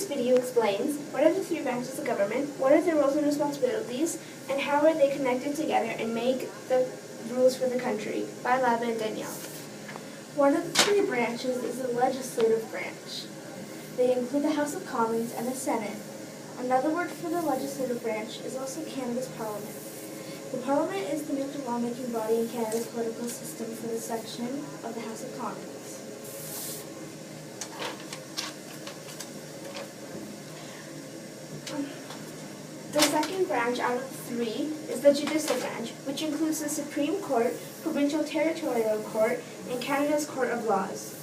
This video explains what are the three branches of government, what are their roles and responsibilities, and how are they connected together and make the rules for the country, by Laibah and Danielle. One of the three branches is the legislative branch. They include the House of Commons and the Senate. Another word for the legislative branch is also Canada's Parliament. The Parliament is the major lawmaking body in Canada's political system for the section of the House of Commons. The second branch out of the three is the judicial branch, which includes the Supreme Court, Provincial Territorial Court, and Canada's Court of Laws.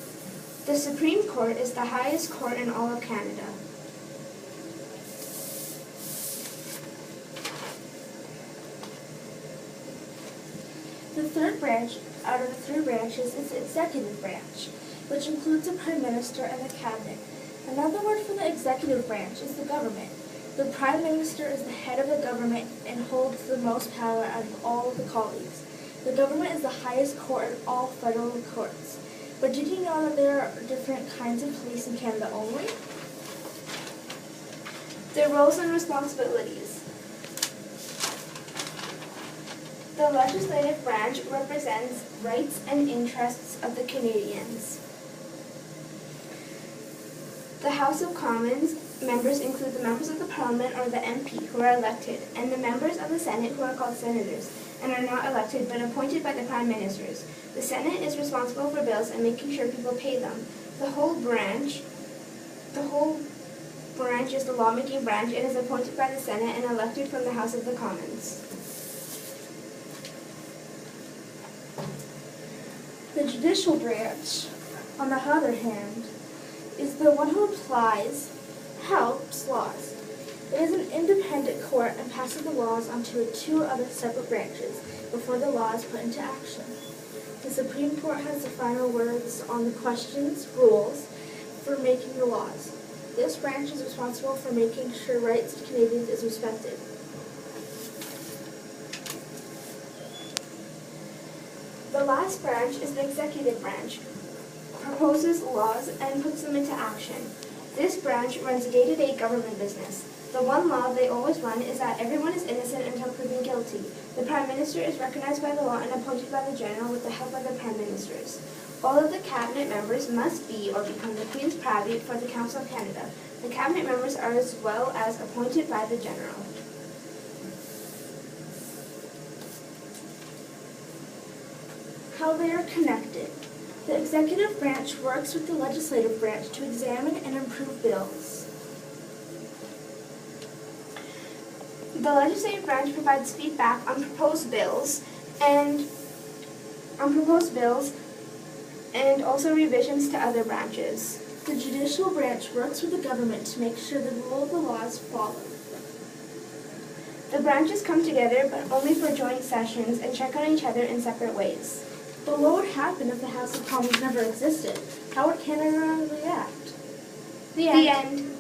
The Supreme Court is the highest court in all of Canada. The third branch out of the three branches is the executive branch, which includes the Prime Minister and the Cabinet. Another word for the executive branch is the government. The Prime Minister is the head of the government and holds the most power out of all of the colleagues. The government is the highest court in all federal courts. But did you know that there are different kinds of police in Canada only? Their roles and responsibilities. The legislative branch represents rights and interests of the Canadians. The House of Commons members include the members of the Parliament or the MP who are elected, and the members of the Senate who are called senators and are not elected but appointed by the Prime Ministers. The Senate is responsible for bills and making sure people pay them. The whole branch is the lawmaking branch and is appointed by the Senate and elected from the House of the Commons. The judicial branch, on the other hand, is the one who helps laws. It is an independent court and passes the laws onto two other separate branches before the law is put into action. The Supreme Court has the final words on the rules for making the laws. This branch is responsible for making sure rights to Canadians is respected. The last branch is the executive branch, proposes laws and puts them into action. This branch runs day-to-day government business. The one law they always run is that everyone is innocent until proven guilty. The Prime Minister is recognized by the law and appointed by the General with the help of the Prime Ministers. All of the Cabinet members must be or become the Queen's Private for the Council of Canada. The Cabinet members are as well as appointed by the General. How they are connected. The executive branch works with the legislative branch to examine and improve bills. The legislative branch provides feedback on proposed bills and also revisions to other branches. The judicial branch works with the government to make sure the rule of the law is followed. The branches come together, but only for joint sessions, and check on each other in separate ways. But what would happen if the House of Commons never existed? How would Canada react? The end.